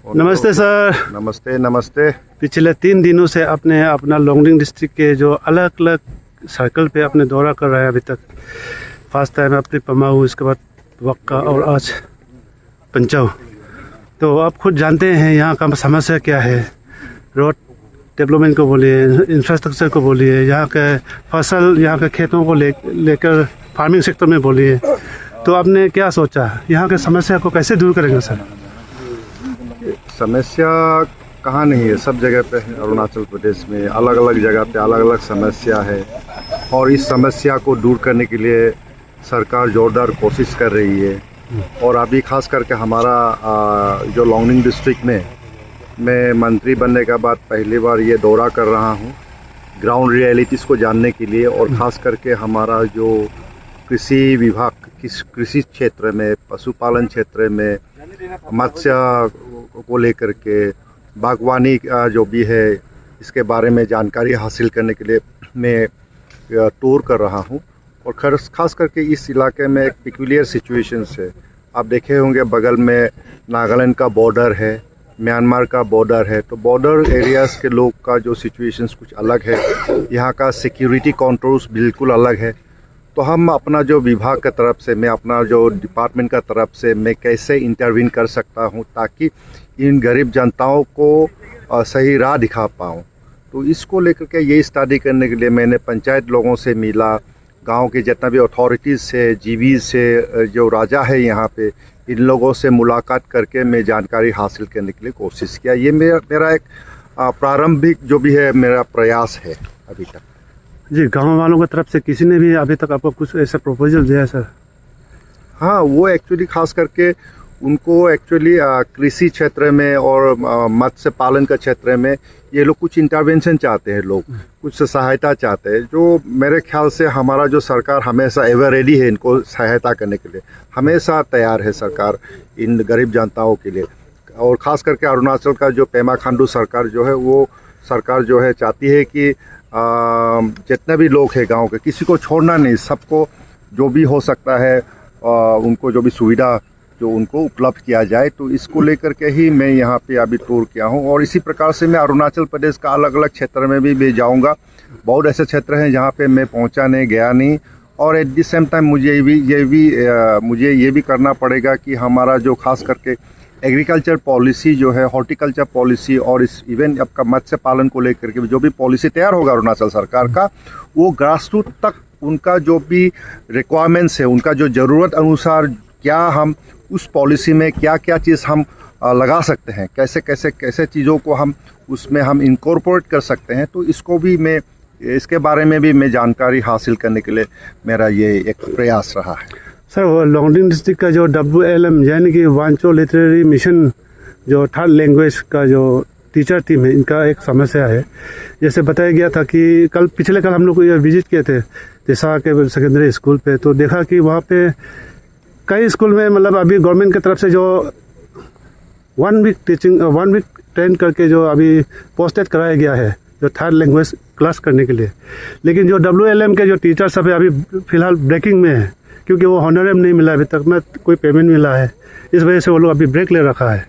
नमस्ते सर। नमस्ते नमस्ते। पिछले 3 दिनों से आपने अपना लोंगडिंग डिस्ट्रिक्ट के जो अलग अलग सर्कल पे अपने दौरा कर रहा है। अभी तक फर्स्ट टाइम आपने पमाऊ, इसके बाद वक्का और आज पंचाऊ। तो आप खुद जानते हैं यहाँ का समस्या क्या है। रोड डेवलपमेंट को बोलिए, इंफ्रास्ट्रक्चर को बोलिए, यहाँ के फसल, यहाँ के खेतों को लेकर फार्मिंग सेक्टर में बोलिए। तो आपने क्या सोचा, यहाँ के समस्या को कैसे दूर करेंगे सर? समस्या कहाँ नहीं है, सब जगह पे है। अरुणाचल प्रदेश में अलग अलग जगह पे अलग अलग समस्या है और इस समस्या को दूर करने के लिए सरकार जोरदार कोशिश कर रही है। और अभी खास करके हमारा जो लोंगडिंग डिस्ट्रिक्ट में मैं मंत्री बनने के बाद पहली बार ये दौरा कर रहा हूँ ग्राउंड रियलिटीज़ को जानने के लिए। और ख़ास करके हमारा जो कृषि विभाग, कृषि क्षेत्र में, पशुपालन क्षेत्र में, मत्स्य को लेकर के, बागवानी जो भी है, इसके बारे में जानकारी हासिल करने के लिए मैं टूर कर रहा हूँ। और ख़ास करके इस इलाके में एक पिक्यूलियर सिचुएशंस है। आप देखे होंगे बगल में नागालैंड का बॉर्डर है, म्यांमार का बॉर्डर है। तो बॉर्डर एरियाज़ के लोग का जो सिचुएशंस कुछ अलग है, यहाँ का सिक्योरिटी कंट्रोल्स बिल्कुल अलग है। तो हम अपना जो विभाग की तरफ से, मैं अपना जो डिपार्टमेंट का तरफ से मैं कैसे इंटरवीन कर सकता हूँ ताकि इन गरीब जनताओं को सही राह दिखा पाऊँ। तो इसको लेकर के ये स्टडी करने के लिए मैंने पंचायत लोगों से मिला, गांव के जितना भी अथॉरिटीज़ से, जीवी से, जो राजा है यहाँ पे, इन लोगों से मुलाकात करके मैं जानकारी हासिल करने के लिए कोशिश किया। ये मेरा एक प्रारंभिक जो भी है मेरा प्रयास है अभी तक। जी, गांव वालों की तरफ से किसी ने भी अभी तक आपको कुछ ऐसा प्रपोजल दिया है सर? हाँ, वो एक्चुअली खास करके उनको एक्चुअली कृषि क्षेत्र में और मत्स्य पालन के क्षेत्र में ये लोग कुछ इंटरवेंशन चाहते हैं, लोग कुछ सहायता चाहते हैं। जो मेरे ख्याल से हमारा जो सरकार हमेशा एवर रेडी है इनको सहायता करने के लिए, हमेशा तैयार है सरकार इन गरीब जनताओं के लिए। और ख़ास करके अरुणाचल का जो पेमा खांडू सरकार जो है, वो सरकार जो है चाहती है कि जितने भी लोग हैं गांव के, किसी को छोड़ना नहीं, सबको जो भी हो सकता है उनको जो भी सुविधा जो उनको उपलब्ध किया जाए। तो इसको लेकर के ही मैं यहाँ पे अभी टूर किया हूँ। और इसी प्रकार से मैं अरुणाचल प्रदेश का अलग अलग क्षेत्र में भी मैं जाऊँगा। बहुत ऐसे क्षेत्र हैं जहाँ पे मैं पहुँचा नहीं, गया नहीं। और एट द सेम टाइम मुझे ये भी करना पड़ेगा कि हमारा जो खास करके एग्रीकल्चर पॉलिसी जो है, हॉर्टिकल्चर पॉलिसी और इस इवन आपका मत्स्य पालन को लेकर के जो भी पॉलिसी तैयार होगा अरुणाचल सरकार का, वो ग्रास रूट तक उनका जो भी रिक्वायरमेंट्स है, उनका जो ज़रूरत अनुसार क्या हम उस पॉलिसी में क्या क्या चीज़ हम लगा सकते हैं, कैसे चीज़ों को हम उसमें हम इनकॉर्पोरेट कर सकते हैं। तो इसके बारे में भी मैं जानकारी हासिल करने के लिए मेरा ये एक प्रयास रहा है। सर, वो लोंगडिंग डिस्ट्रिक्ट का जो WLM यानी कि वांचो लिटरेरी मिशन, जो 3rd लैंग्वेज का जो टीचर टीम है, इनका एक समस्या है। जैसे बताया गया था कि पिछले कल हम लोग विजिट किए थे दिशा के सेकेंडरी स्कूल पे, तो देखा कि वहाँ पे कई स्कूल में मतलब अभी गवर्नमेंट की तरफ से जो 1 वीक ट्रेन करके जो अभी पोस्टेड कराया गया है जो 3rd लैंग्वेज क्लास करने के लिए। लेकिन जो WLM के जो टीचर सब है अभी फ़िलहाल ब्रेकिंग में है, क्योंकि वो हॉनरेम नहीं मिला अभी तक, ना कोई पेमेंट मिला है। इस वजह से वो लोग अभी ब्रेक ले रखा है।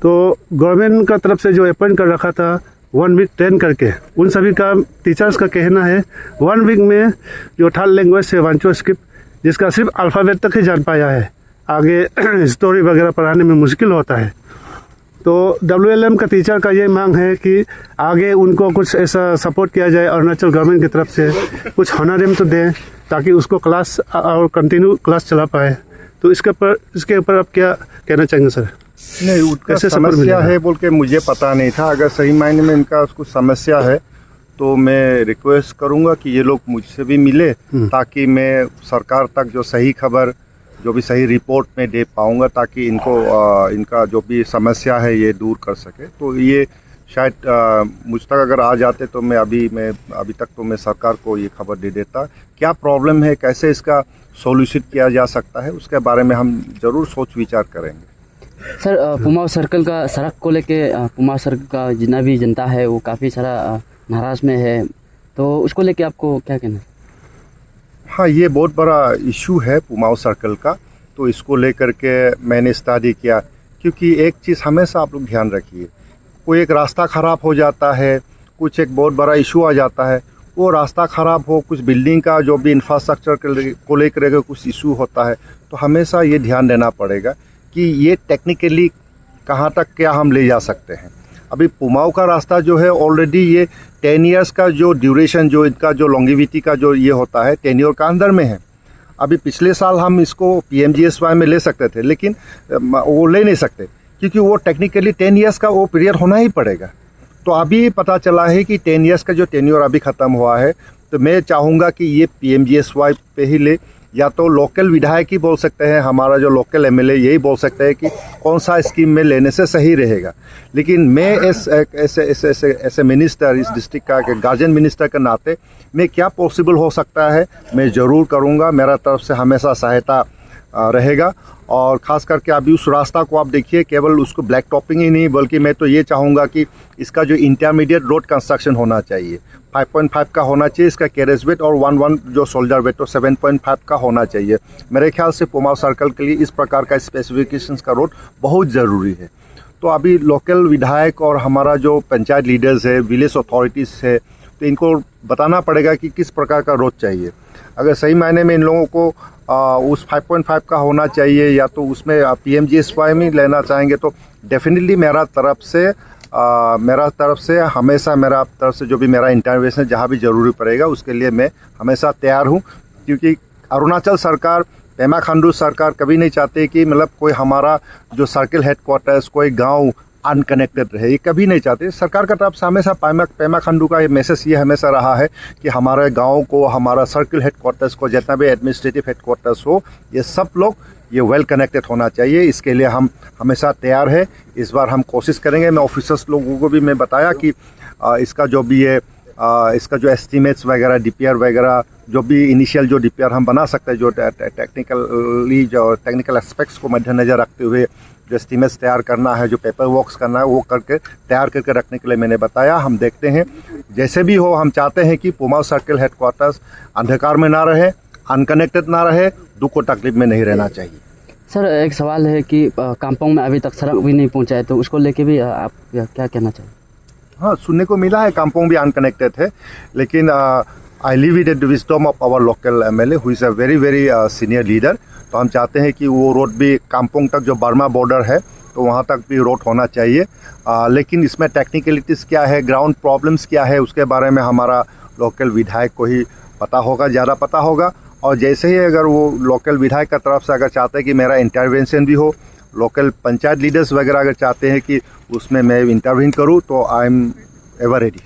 तो गवर्नमेंट का तरफ से जो अपॉइंट कर रखा था 1 वीक ट्रेन करके, उन सभी का टीचर्स का कहना है 1 वीक में जो 3rd लैंग्वेज से वांचो स्क्रिप्ट, जिसका सिर्फ अल्फ़ाबेट तक ही जान पाया है, आगे स्टोरी वगैरह पढ़ाने में मुश्किल होता है। तो WLM का टीचर का ये मांग है कि आगे उनको कुछ ऐसा सपोर्ट किया जाए अरुणाचल गवर्नमेंट की तरफ से, कुछ हॉनरेम तो दें ताकि उसको क्लास और कंटिन्यू क्लास चला पाए। तो इसके ऊपर आप क्या कहना चाहेंगे सर? नहीं, उनका समस्या है बोल के मुझे पता नहीं था। अगर सही मायने में इनका कुछ समस्या है तो मैं रिक्वेस्ट करूंगा कि ये लोग मुझसे भी मिले ताकि मैं सरकार तक जो सही खबर, जो भी सही रिपोर्ट में दे पाऊंगा ताकि इनका जो भी समस्या है ये दूर कर सके। तो ये शायद मुझ तक अगर आ जाते तो मैं अभी तक तो मैं सरकार को ये खबर दे देता क्या प्रॉब्लम है, कैसे इसका सॉल्यूशन किया जा सकता है, उसके बारे में हम ज़रूर सोच विचार करेंगे। सर, पुमाऊ सर्कल का सड़क को लेके पुमाऊ सर्कल का जितना भी जनता है वो काफ़ी सारा नाराज में है, तो उसको लेके आपको क्या कहना है? हाँ, ये बहुत बड़ा इशू है पुमाऊ सर्कल का। तो इसको लेकर के मैंने स्टडी किया क्योंकि एक चीज़ हमेशा आप लोग ध्यान रखिए, कोई एक रास्ता ख़राब हो जाता है, कुछ एक बहुत बड़ा इशू आ जाता है, वो रास्ता ख़राब हो, कुछ बिल्डिंग का जो भी इंफ्रास्ट्रक्चर को लेकर अगर कुछ इशू होता है, तो हमेशा ये ध्यान देना पड़ेगा कि ये टेक्निकली कहाँ तक क्या हम ले जा सकते हैं। अभी पुमाऊ का रास्ता जो है ऑलरेडी ये 10 इयर्स का जो ड्यूरेशन, जो इनका जो लॉन्गिविटी का जो ये होता है, टेन्योर का अंदर में है। अभी पिछले साल हम इसको PMGSY में ले सकते थे, लेकिन वो ले नहीं सकते क्योंकि वो टेक्निकली 10 इयर्स का वो पीरियड होना ही पड़ेगा। तो अभी पता चला है कि 10 इयर्स का जो टेन्योर अभी ख़त्म हुआ है, तो मैं चाहूँगा कि ये PMGSY पे ही ले, या तो लोकल विधायक ही बोल सकते हैं, हमारा जो लोकल MLA यही बोल सकते हैं कि कौन सा स्कीम में लेने से सही रहेगा। लेकिन मैं ऐसे मिनिस्टर, इस डिस्ट्रिक्ट का गार्जियन मिनिस्टर के नाते मैं क्या पॉसिबल हो सकता है मैं ज़रूर करूँगा। मेरा तरफ से हमेशा सहायता रहेगा। और ख़ास करके अभी उस रास्ता को आप देखिए, केवल उसको ब्लैक टॉपिंग ही नहीं, बल्कि मैं तो ये चाहूँगा कि इसका जो इंटरमीडिएट रोड कंस्ट्रक्शन होना चाहिए, 5.5 का होना चाहिए इसका कैरेज वेट, और 1 जो शोल्डर वेट तो 7.5 का होना चाहिए। मेरे ख्याल से पुमाऊ सर्कल के लिए इस प्रकार का स्पेसिफिकेशंस का रोड बहुत ज़रूरी है। तो अभी लोकल विधायक और हमारा जो पंचायत लीडर्स है, विलेज अथॉरिटीज़ है, तो इनको बताना पड़ेगा कि किस प्रकार का रोड चाहिए। अगर सही मायने में इन लोगों को उस 5.5 का होना चाहिए, या तो उसमें PMGSY में लेना चाहेंगे, तो डेफिनेटली मेरा तरफ से हमेशा मेरा तरफ से जो भी मेरा इंटरवेंशन जहाँ भी ज़रूरी पड़ेगा उसके लिए मैं हमेशा तैयार हूँ। क्योंकि अरुणाचल सरकार, पेमा खांडू सरकार कभी नहीं चाहते कि मतलब कोई हमारा जो सर्किल हेडक्वार्टर्स, कोई गांव अनकनेक्टेड रहे, ये कभी नहीं चाहते। सरकार का तरफ से हमेशा पेमा खांडू का ये मैसेज ये हमेशा रहा है कि हमारे गाँव को, हमारा सर्किल हेडक्वार्टर्स को, जितना भी एडमिनिस्ट्रेटिव हेडक्वार्टर्स हो, ये सब लोग ये वेल कनेक्टेड होना चाहिए। इसके लिए हम हमेशा तैयार है। इस बार हम कोशिश करेंगे। मैं ऑफिसर्स लोगों को भी मैं बताया कि इसका जो भी है, इसका जो एस्टीमेट्स वगैरह, DPR वगैरह, जो भी इनिशियल जो DPR हम बना सकते हैं, जो टेक्निकल एस्पेक्ट्स को मद्देनज़र रखते हुए जो एस्टीमेट्स तैयार करना है, जो पेपर वर्क्स करना है, वो करके तैयार करके रखने के लिए मैंने बताया। हम देखते हैं जैसे भी हो। हम चाहते हैं कि पुमाऊ सर्किल हेडक्वार्टर्स अंधकार में ना रहे, अनकनेक्टेड ना रहे, दुख और तकलीफ में नहीं रहना चाहिए। सर, एक सवाल है कि कामपोंग में अभी तक सड़क भी नहीं पहुंचा है, तो उसको लेके भी आप क्या कहना चाहिए? हाँ, सुनने को मिला है कामपोंग भी अनकनेक्टेड है, लेकिन I leave it at the wisdom of our local MLA who is a very senior leader. तो हम चाहते हैं कि वो रोड भी कामपोंग तक, जो बर्मा बॉर्डर है, तो वहाँ तक भी रोड होना चाहिए। लेकिन इसमें टेक्निकलिटीज़ क्या है, ग्राउंड प्रॉब्लम्स क्या है, उसके बारे में हमारा लोकल विधायक को ही पता होगा, ज़्यादा पता होगा। और जैसे ही अगर वो लोकल विधायक का तरफ से अगर चाहते हैं कि मेरा इंटरवेंशन भी हो, लोकल पंचायत लीडर्स वगैरह अगर चाहते हैं कि उसमें मैं इंटरवीन करूं, तो I am ever ready.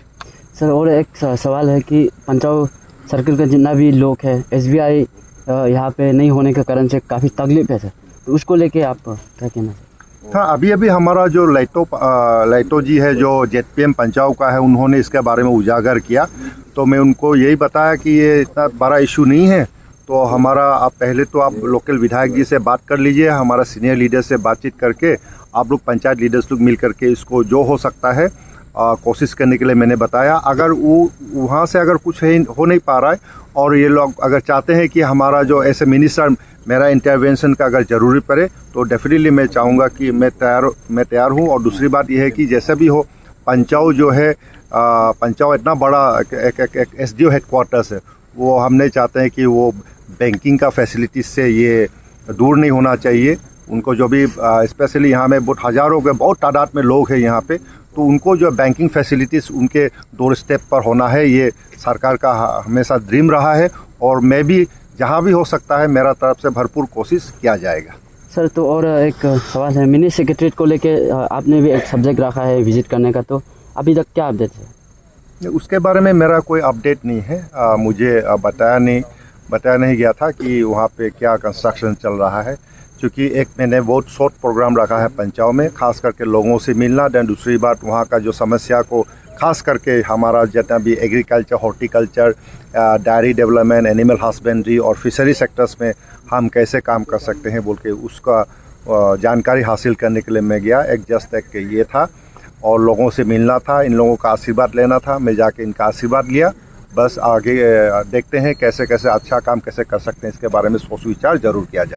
Sir, और एक सवाल है कि पंचाऊ सर्किल का जितना भी लोग है, SBI यहाँ पे नहीं होने के कारण से काफ़ी तकलीफ है सर, तो उसको लेके आप क्या कहना चाहिए? हाँ, अभी हमारा जो लाइटो जी है, जो ZPM पंचाऊ का है, उन्होंने इसके बारे में उजागर किया। तो मैं उनको यही बताया कि ये इतना बड़ा इशू नहीं है। तो हमारा आप पहले तो आप लोकल विधायक जी से बात कर लीजिए, हमारा सीनियर लीडर से बातचीत करके आप लोग पंचायत लीडर्स लोग मिल करके इसको जो हो सकता है कोशिश करने के लिए मैंने बताया। अगर वो वहाँ से अगर कुछ हो नहीं पा रहा है, और ये लोग अगर चाहते हैं कि हमारा जो ऐसे मिनिस्टर मेरा इंटरवेंशन का अगर ज़रूरी पड़े, तो डेफिनेटली मैं चाहूँगा कि मैं तैयार हूँ। और दूसरी बात यह है कि जैसा भी हो, पंचाऊ जो है, पंचाऊ इतना बड़ा एक SDO हेडक्वार्टर्स है, वो हम नहीं चाहते हैं कि वो बैंकिंग का फैसिलिटीज़ से ये दूर नहीं होना चाहिए। उनको जो भी स्पेशली यहाँ में बहुत तादाद में लोग हैं यहाँ पे, तो उनको जो बैंकिंग फैसिलिटीज़ उनके डोर स्टेप पर होना है, ये सरकार का हमेशा ड्रीम रहा है। और मैं भी जहाँ भी हो सकता है मेरा तरफ से भरपूर कोशिश किया जाएगा। सर, तो और एक सवाल है, मिनी सेक्रेटरीट को लेके आपने भी एक सब्जेक्ट रखा है विजिट करने का, तो अभी तक क्या अपडेट है? उसके बारे में मेरा कोई अपडेट नहीं है। मुझे बताया नहीं गया था कि वहाँ पे क्या कंस्ट्रक्शन चल रहा है, क्योंकि एक मैंने बहुत शॉर्ट प्रोग्राम रखा है पंचाऊ में, खास करके लोगों से मिलना। दैन दूसरी बात, वहाँ का जो समस्या को, खास करके हमारा जितना भी agriculture, horticulture, diary development, animal husbandry और फिशरी सेक्टर्स में हम कैसे काम कर सकते हैं बोल के उसका जानकारी हासिल करने के लिए मैं गया। एक ये था, और लोगों से मिलना था, इन लोगों का आशीर्वाद लेना था। मैं जाके इनका आशीर्वाद लिया। बस आगे देखते हैं कैसे अच्छा काम कैसे कर सकते हैं, इसके बारे में सोच विचार जरूर किया जाए।